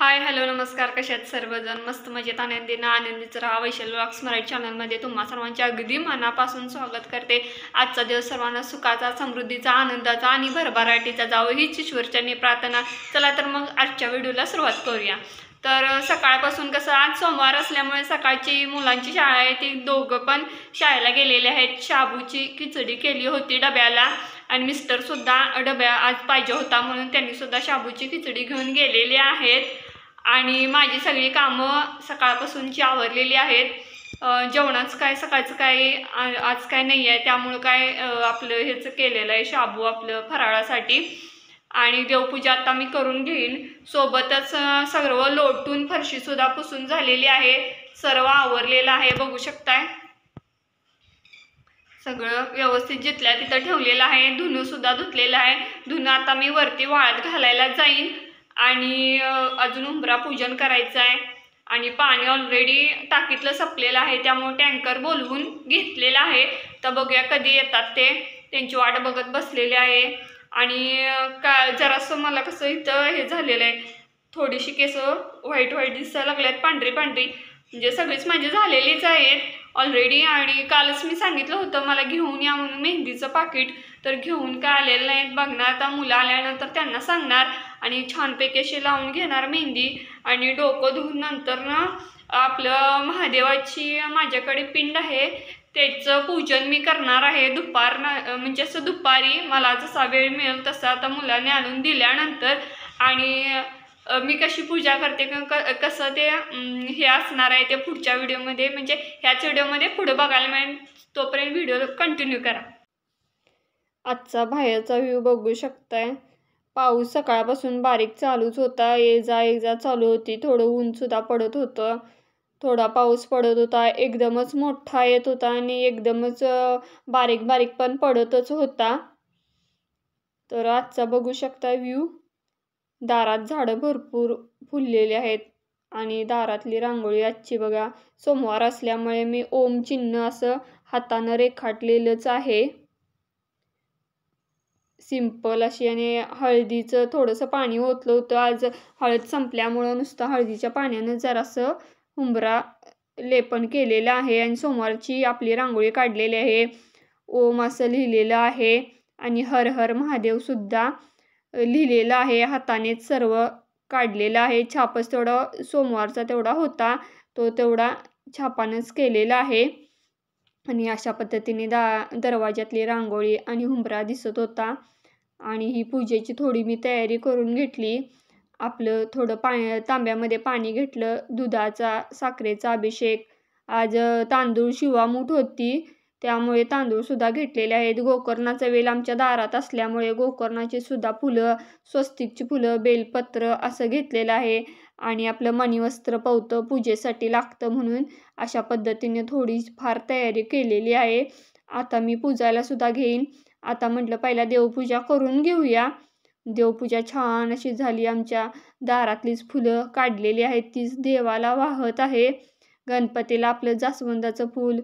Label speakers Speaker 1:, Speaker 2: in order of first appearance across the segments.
Speaker 1: Hi hello नमस्कार. कशा आहेत सर्वजण? मस्त मजेत आनंदीच राहा. वैशाली व्लॉग्स मराठी चॅनलमध्ये तुम्हा सर्वांचे अगदी मनापासून स्वागत करते. आजचा दिवस सर्वांना सुखाचा, समृद्धीचा, आनंदाचा आणि भरभराटीचा जावो हीच ईश्वरचरणी प्रार्थना. चला तर मग आजच्या व्हिडिओला सुरुवात करूया. तर सकाळपासून कसं आज सोमवार असल्यामुळे सकाळची मुलांची शाळा आहे, ती दोघं पण शाळेला गेलेले आहेत. शाबूची खिचडी केली होती डब्याला आणि मिस्टरसुद्धा डब्या आज पाहिजे होता म्हणून त्यांनीसुद्धा शाबूची खिचडी घेऊन गेलेली आहेत. आणि माझी सगळी कामं सकाळपासूनची आवरलेली आहेत. जेवणाचं काय सकाळचं काय आज काय नाही आहे, त्यामुळं काय आपलं हेच केलेलं आहे शाबू आपलं फराळासाठी. आणि देवपूजा आता मी करून घेईन. सोबतच सर्व लोटून फरशीसुद्धा पुसून झालेली आहे. सर्व आवरलेलं आहे, बघू शकताय. सगळं व्यवस्थित जिथल्या तिथं ठेवलेलं आहे. धुणंसुद्धा धुतलेलं आहे. धुणं आता मी वरती वाळत घालायला जाईन. आणि अजून उंबरा पूजन करायचं आहे. आणि पाणी ऑलरेडी टाकीतलं संपलेलं आहे, त्यामुळे टँकर बोलवून घेतलेलं आहे. तर बघूया कधी येतात ते, त्यांची वाट बघत बसलेले आहे. आणि जरासं मला कसं इथं हे झालेलं आहे, थोडीशी केसं व्हाईट व्हाईट दिसायला लागल्यात, पांढरी पांढरी, म्हणजे सगळीच माझी झालेलीच आहेत ऑलरेडी. आणि कालच मी सांगितलं होतं मला घेऊन या म्हणून मेहंदीचं पाकिट, तर घेऊन काय आलेलं नाहीत. बघणार आता मुलं आल्यानंतर त्यांना सांगणार आणि छानपैकी अशी लावून घेणार मेहंदी. आणि डोकं धुवून नंतर ना आपलं महादेवाची माझ्याकडे पिंड आहे, त्याचं पूजन मी करणार आहे म्हणजे असं दुपारी मला जसा वेळ मिळेल तसा, आता मुलाने आणून दिल्यानंतर. आणि मी कशी पूजा करते कसं ते हे असणार आहे ते पुढच्या व्हिडिओमध्ये, म्हणजे ह्याच व्हिडिओमध्ये पुढे बघायला मिळेल. तोपर्यंत व्हिडिओ कंटिन्यू करा. आजचा बाहेरचा व्ह्यू बघू शकताय. पाऊस सकाळपासून बारीक चालूच होता, ये जा चालू होती. थोडं ऊनसुद्धा पडत होतं, थोडा पाऊस पडत होता, एकदमच मोठा येत होता आणि एकदमच बारीक बारीक पण पडतच होता. तर आजचा बघू शकता व्ह्यू. दारात झाडं भरपूर फुललेली आहेत आणि दारातली रांगोळी आजची बघा, सोमवार असल्यामुळे मी ओम चिन्ह असं हातानं रेखाटलेलंच आहे, सिंपल अशी. आणि हळदीचं थोडंसं पाणी ओतलं होतं. आज हळद संपल्यामुळं नुसतं हळदीच्या पाण्यानं जरासं हुंबरा लेपन केलेलं आहे. आणि सोमवारची आपली रांगोळी काढलेली आहे. ओम असं लिहिलेलं आहे आणि हर हर महादेवसुद्धा लिहिलेलं आहे. हातानेच सर्व काढलेलं आहे. छापच तेवढा सोमवारचा तेवढा होता, तो तेवढा छापानंच केलेला आहे. आणि अशा पद्धतीने दरवाजातली रांगोळी आणि हुंबरा दिसत होता. आणि ही पूजेची थोडी मी तयारी करून घेतली. आपलं थोडं तांब्यामध्ये पाणी घेतलं, दुधाचा साखरेचा अभिषेक. आज तांदूळ शिवामूठ होती, त्यामुळे तांदूळसुद्धा घेतलेले आहेत. गोकर्णाचा वेल आमच्या दारात असल्यामुळे गोकर्णाची सुद्धा फुलं, स्वस्तिकची फुलं, बेलपत्र असं घेतलेलं आहे. आणि आपलं मणिवस्त्र पवतं पूजेसाठी लागतं म्हणून अशा पद्धतीने थोडी फार तयारी केलेली आहे. आता मी पूजायला सुद्धा घेईन. आता म्हटलं पहिला देवपूजा करून घेऊया. देवपूजा छान अशी झाली. आमच्या दारातलीच फुलं काढलेली आहेत, तीच देवाला वाहत आहे. गणपतीला आपलं जास्वंदाचं फूल,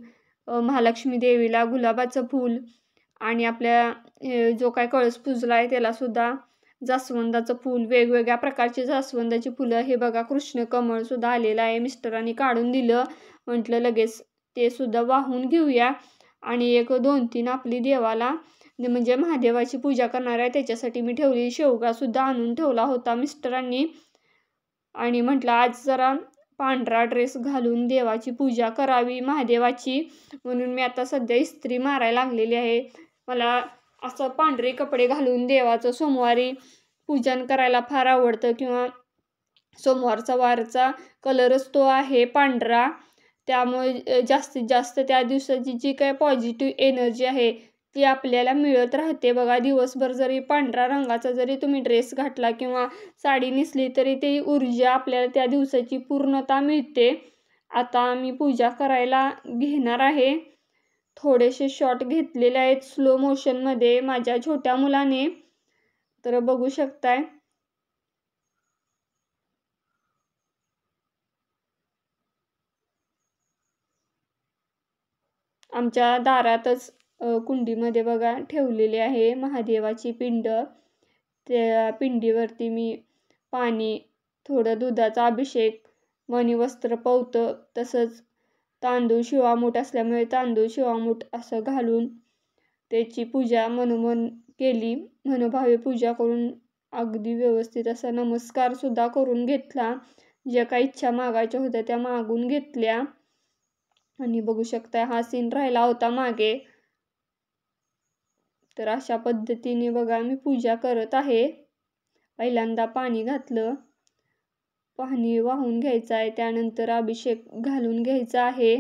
Speaker 1: महालक्ष्मी देवीला गुलाबाचं फूल, आणि आपल्या जो काय कळस पूजला आहे त्यालासुद्धा जास्वंदाचं फूल, वेगवेगळ्या प्रकारची जास्वंदाची फुलं. हे बघा कृष्ण कमळसुद्धा आलेलं आहे, मिस्टरांनी काढून दिलं, म्हटलं लगेच ते सुद्धा वाहून घेऊया. आणि 1-2-3 आपली देवाला म्हणजे महादेवाची पूजा करणार आहे त्याच्यासाठी मी ठेवली. शेवगासुद्धा आणून ठेवला होता मिस्टरांनी. आणि म्हटलं आज जरा पांढरा ड्रेस घालून देवाची पूजा करावी महादेवाची, म्हणून मी आता सध्या इस्त्री मारायला लागलेली आहे. मला असं पांढरे कपडे घालून देवाचं सोमवारी पूजन करायला फार आवडतं, किंवा सोमवारचा वारचा कलरच तो आहे पांढरा. त्यामुळे जास्तीत जास्त त्या दिवसाची जी काय पॉझिटिव्ह एनर्जी आहे ती आपल्याला मिळत राहते बघा. दिवसभर जरी पांढरा रंगाचा जरी तुम्ही ड्रेस घातला किंवा साडी नेसली तरी ती ऊर्जा आपल्याला त्या दिवसाची पूर्णता मिळते. आता मी पूजा करायला घेणार आहे. थोडेसे शॉट घेतलेले आहेत स्लो मोशनमध्ये माझ्या छोट्या मुलाने, तर बघू शकताय. आमच्या दारातच कुंडीमध्ये बघा ठेवलेली आहे महादेवाची पिंड. त्या पिंडीवरती मी पाणी थोडं दुधाचा अभिषेक, मणी वस्त्र पवतं, तसंच तांदूळ शिवामूठ असल्यामुळे तांदूळ शिवामूठ असं घालून त्याची पूजा मनोमन केली. मनोभावे पूजा करून अगदी व्यवस्थित असा नमस्कारसुद्धा करून घेतला. ज्या काही इच्छा मागायच्या होत्या त्या मागून घेतल्या. आणि बघू शकता हा सीन राहिला होता मागे. तर अशा पद्धतीने बघा मी पूजा करत आहे. पहिल्यांदा पाणी घातलं, पाणी वाहून घ्यायचं आहे, त्यानंतर अभिषेक घालून घ्यायचा आहे.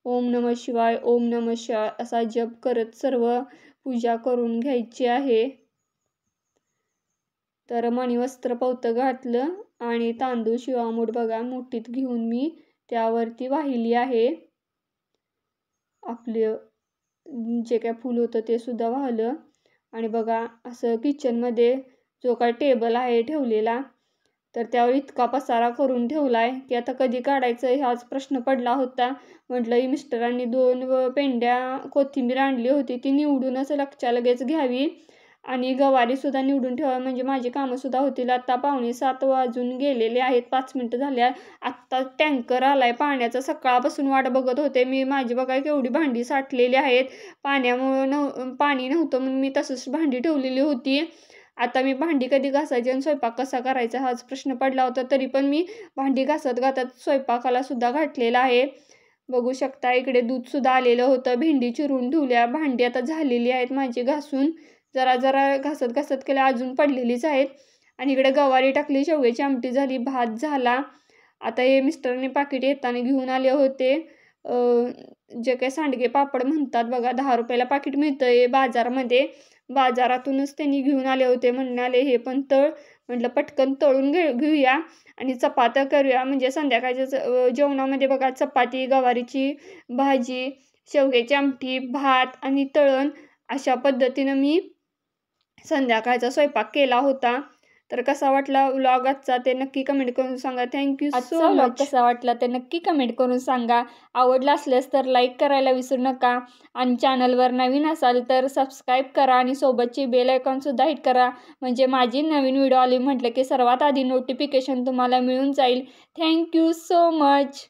Speaker 1: ओम नमः शिवाय, ओम नमः शिवाय असा जप करत सर्व पूजा करून घ्यायची आहे. तर मणिवस्त्र पवतं घातलं आणि तांदूळ शिवामूठ बघा मुठीत घेऊन मी त्यावरती वाहिली आहे. आपलं जे काय फूल होतं ते सुद्धा वाहलं. आणि बघा असं किचनमध्ये जो काय टेबल आहे ठेवलेला, तर त्यावर इतका पसारा करून ठेवला आहे की आता कधी काढायचं हाच प्रश्न पडला होता. म्हटलं मिस्टरांनी 2 पेंड्या कोथिंबीर आणली होती, ती निवडूनच लगेच घ्यावी आणि गवारीसुद्धा निवडून ठेवा म्हणजे माझी कामंसुद्धा होतील. आता 6:45 वाजून गेलेले आहेत, 5 मिनटं झाल्या. आत्ता टँकर आला आहे पाण्याचा, सकाळपासून वाट बघत होते मी. माझी बघा केवढी भांडी साठलेली आहेत. पाण्यामुळं पाणी नव्हतं म्हणून मी तसंच भांडी ठेवलेली होती. आता मी भांडी कधी घासायची आणि स्वयंपाक कसा करायचा हाच प्रश्न पडला होता. तरी पण मी भांडी घासत स्वयंपाकाला सुद्धा घातलेला आहे. बघू शकता इकडे दूधसुद्धा आलेलं होतं. भेंडी चिरून ठेवल्या. भांडी आता झालेली आहेत माझी घासून. जरा जरा घासत केल्या, अजून पडलेलीच आहेत. आणि इकडे गवारी टाकली, शेवग्याची आमटी झाली, भात झाला. आता हे मिस्टरने पाकिट येताना घेऊन आले होते. जे काही सांडगे पापड म्हणतात बघा, 10 रुपयाला पाकिट मिळतं आहे बाजारामध्ये. बाजारातूनच त्यांनी घेऊन आले होते. म्हणाले हे पण तळ. म्हटलं पटकन तळून घेऊया आणि चपात्या करूया. म्हणजे संध्याकाळच्या जेवणामध्ये बघा चपाती, गवारीची भाजी, शेवग्याची आमटी, भात आणि तळण अशा पद्धतीनं मी संध्याकाळचा स्वयंपाक केला होता. तर कसा वाटला व्लॉग आजचा ते नक्की कमेंट करून सांगा. Thank you so much. कसा वाटला ते नक्की कमेंट करून सांगा. आवडला असल्यास तर लाईक करायला विसरू नका आणि चॅनलवर नवीन असाल तर सबस्क्राईब करा आणि सोबतची बेल आयकॉनसुद्धा हिट करा. म्हणजे माझी नवीन व्हिडिओ आली म्हटलं की सर्वात आधी नोटिफिकेशन तुम्हाला मिळून जाईल. Thank you so much.